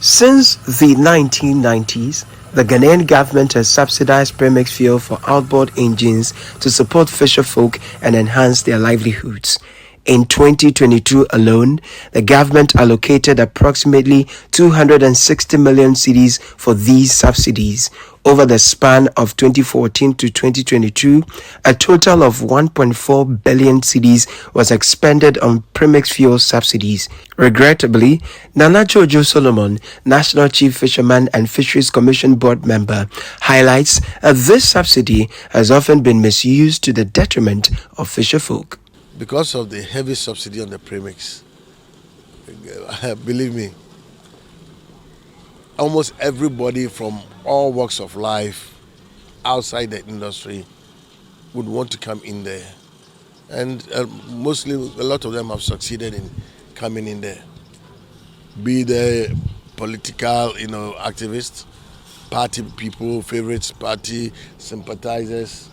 Since the 1990s, the Ghanaian government has subsidized premix fuel for outboard engines to support fisherfolk and enhance their livelihoods. In 2022 alone, the government allocated approximately 260 million cedis for these subsidies. Over the span of 2014 to 2022, a total of 1.4 billion cedis was expended on premix fuel subsidies. Regrettably, Nana Jojo Solomon, National Chief Fisherman and Fisheries Commission Board member, highlights that this subsidy has often been misused to the detriment of fisherfolk. Because of the heavy subsidy on the premix, believe me, almost everybody from all walks of life outside the industry would want to come in there. And mostly, a lot of them have succeeded in coming in there. Be they political, activists, party people, favorites, party sympathizers,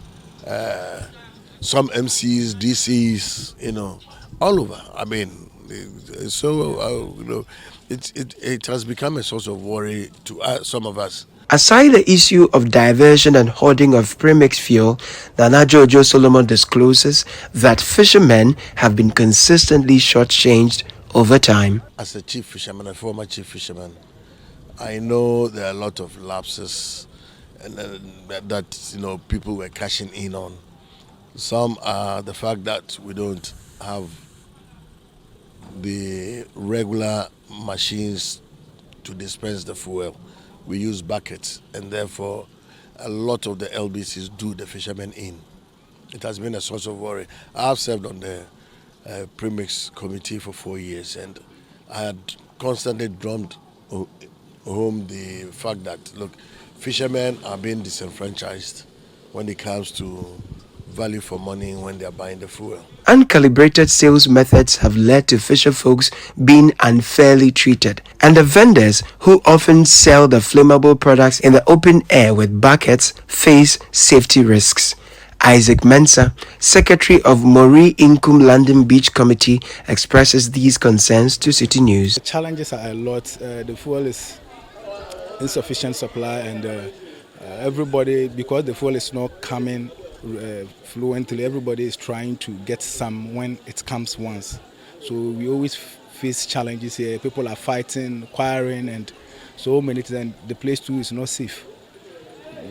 some MCs, DCs, all over. I mean, so it has become a source of worry to some of us. Aside the issue of diversion and hoarding of premix fuel, Nana Jojo Solomon discloses that fishermen have been consistently shortchanged over time. As a chief fisherman, a former chief fisherman, I know there are a lot of lapses and that people were cashing in on. Some are the fact that we don't have the regular machines to dispense the fuel. We use buckets, and therefore a lot of the LBCs do the fishermen in. It has been a source of worry. I've served on the premix committee for 4 years, and I had constantly drummed home the fact that, look, fishermen are being disenfranchised when it comes to value for money when they are buying the fuel. Uncalibrated sales methods have led to fisherfolks being unfairly treated, and the vendors who often sell the flammable products in the open air with buckets face safety risks. Isaac Mensah, Secretary of Mori Inkum London Beach Committee, expresses these concerns to Citi News. The challenges are a lot. The fuel is insufficient supply, and everybody, because the fuel is not coming fluently, everybody is trying to get some when it comes once. So we always face challenges here. People are fighting, quarreling, and so many things, and the place too is not safe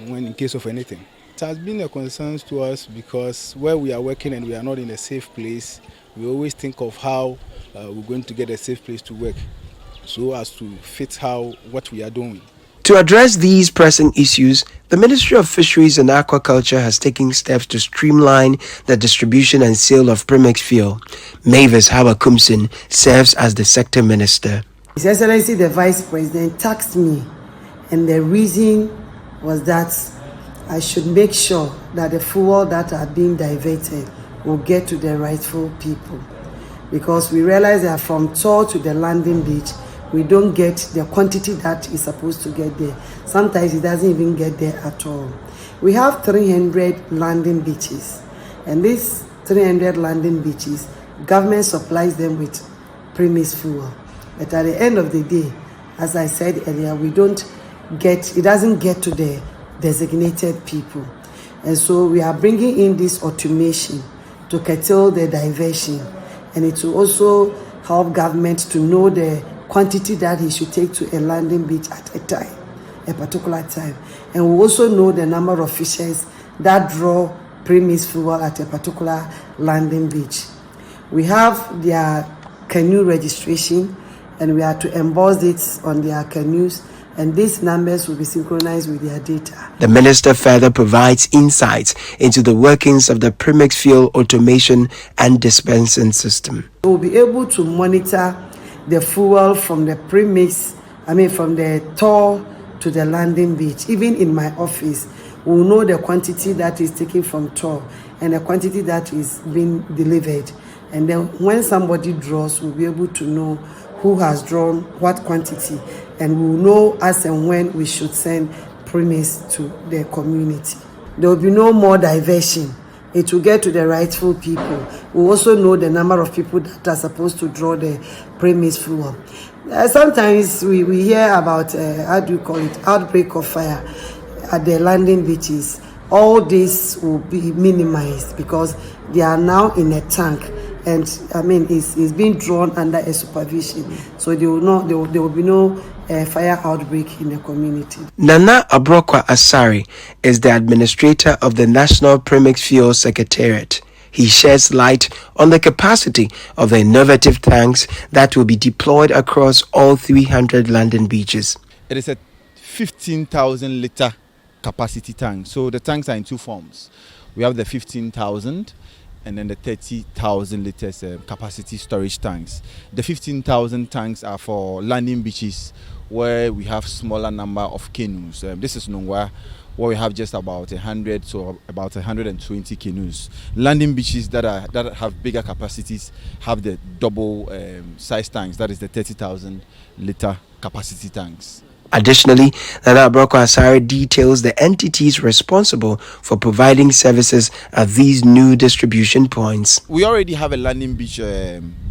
when in case of anything. It has been a concern to us because where we are working and we are not in a safe place, we always think of how we're going to get a safe place to work so as to fit what we are doing. To address these pressing issues, the Ministry of Fisheries and Aquaculture has taken steps to streamline the distribution and sale of premix fuel. Mavis Hawakumsin serves as the sector minister. His Excellency the Vice President tasked me, and the reason was that I should make sure that the fuel that are being diverted will get to the rightful people. Because we realize that from Tor to the landing beach, we don't get the quantity that is supposed to get there. Sometimes it doesn't even get there at all. We have 300 landing beaches, and these 300 landing beaches, government supplies them with premix fuel. But at the end of the day, as I said earlier, it doesn't get to the designated people. And so we are bringing in this automation to curtail the diversion, and it will also help government to know the quantity that he should take to a landing beach at a particular time. And we also know the number of fishers that draw premix fuel at a particular landing beach. We have their canoe registration, and we are to emboss it on their canoes, and these numbers will be synchronized with their data. The minister further provides insights into the workings of the premix fuel automation and dispensing system. We'll be able to monitor the fuel from the from the Tor to the landing beach. Even in my office, we'll know the quantity that is taken from Tor and the quantity that is being delivered. And then when somebody draws, we'll be able to know who has drawn what quantity, and we'll know as and when we should send premix to the community. There will be no more diversion. It will get to the rightful people. We also know the number of people that are supposed to draw the premix fuel. Sometimes we hear about, how do you call it, outbreak of fire at the landing beaches. All this will be minimized because they are now in a tank, and I mean it's being drawn under a supervision, so there will be no fire outbreak in the community. Nana Abrokwa Asari is the administrator of the National Premix Fuel Secretariat. He sheds light on the capacity of the innovative tanks that will be deployed across all 300 London beaches. It is a 15,000 litre capacity tank. So the tanks are in two forms. We have the 15,000 and then the 30,000 litres capacity storage tanks. The 15,000 tanks are for landing beaches where we have smaller number of canoes. This is Nungwa, where we have just about 100 to about 120 canoes. Landing beaches that have bigger capacities have the double size tanks, that is the 30,000 litre capacity tanks. Additionally, Nana Abrokwa Asari details the entities responsible for providing services at these new distribution points. We already have a landing beach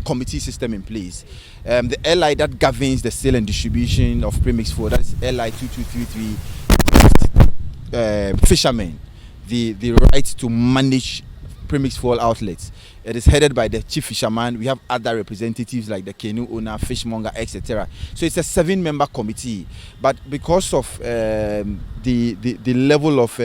committee system in place. The LI that governs the sale and distribution of premix fuel, that's LI 2233, fishermen, the right to manage premix fuel outlets. It is headed by the chief fisherman. We have other representatives like the canoe owner, fishmonger, etc. So it's a 7-member committee. But because of the level of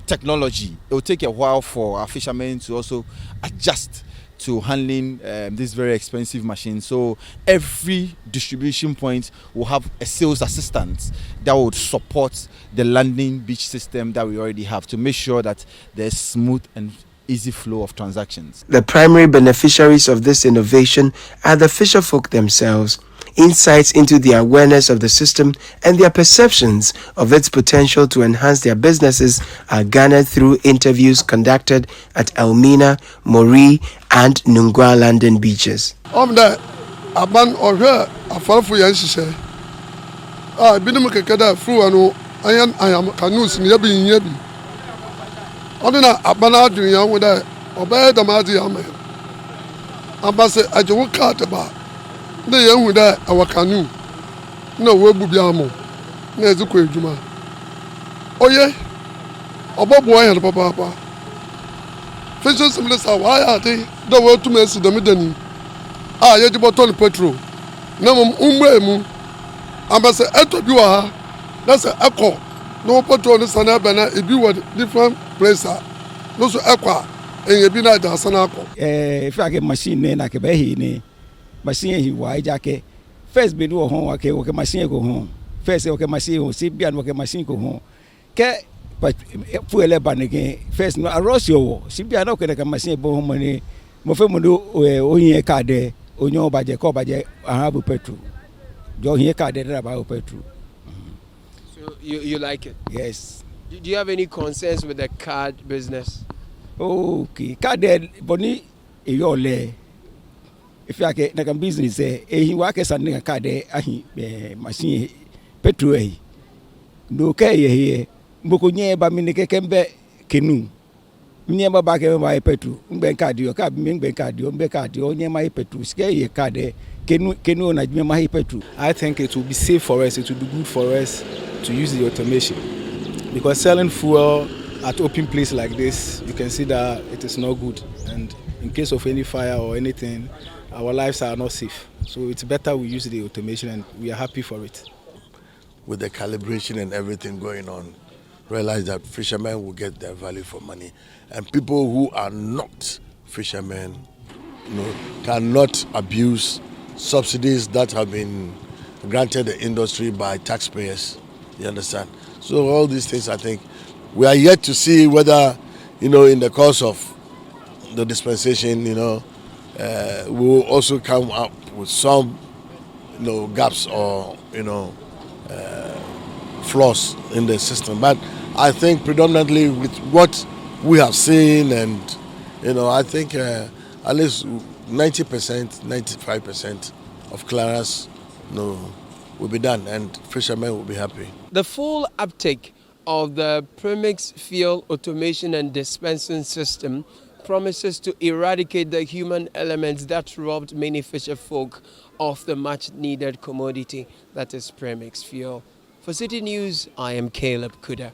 technology, it will take a while for our fishermen to also adjust to handling this very expensive machine. So every distribution point will have a sales assistant that would support the landing beach system that we already have to make sure that there's smooth and easy flow of transactions. The primary beneficiaries of this innovation are the fisherfolk themselves. Insights into the awareness of the system and their perceptions of its potential to enhance their businesses are garnered through interviews conducted at Elmina, Moree, and Nungwa London beaches. Aban Ohe Afarfu Yanshise. Binum Kekada Fu and I am Canus Yabi. Odina Abana Junior with a obey the Mazi Amen. Abase Ajawukataba. The young with our canoe. No Webubiamo. Nezuko Juma. Oh, yeah. Oba boy and papa. Fishes and less why are they? The world to mess the midden. Yajiboton petrol. No umbremu. Ambassador Eto Bua. That's an echo. No petrol in Sanabana. If you were different place. No so equa. And you be like the Sanako. If I get machine, I can be machine he why jacket first be do home okay machine go home first okay machine see be and okay machine go home ke but fuel ban again first no arroz yo see be and okay machine go home money mo fe mo do oyin card onyo baje ko baje have petrol jo here card there about petrol. So you like it? Yes. Do you have any concerns with the card business? Okay card boni e yo le if I get like a business, he work as a nigga card, machine, petrol. No care here, Bokunye, but Minike Kembe canoe. Never back my petrol, Bencadio, cab, Bencadio, Bencadio, near my petrol, scare card, canoe, and my petrol. I think it will be safe for us, it will be good for us to use the automation. Because selling fuel at open place like this, you can see that it is not good. And in case of any fire or anything, our lives are not safe. So it's better we use the automation, and we are happy for it. With the calibration and everything going on, realize that fishermen will get their value for money. And people who are not fishermen, cannot abuse subsidies that have been granted the industry by taxpayers. You understand? So all these things, I think, we are yet to see whether, in the course of the dispensation, we will also come up with some, gaps or, flaws in the system. But I think predominantly with what we have seen and, I think at least 90%, 95% of clearance, will be done and fishermen will be happy. The full uptake of the premix fuel automation and dispensing system promises to eradicate the human elements that robbed many fisher folk of the much-needed commodity that is premix fuel. For Citi News, I am Caleb Kuda.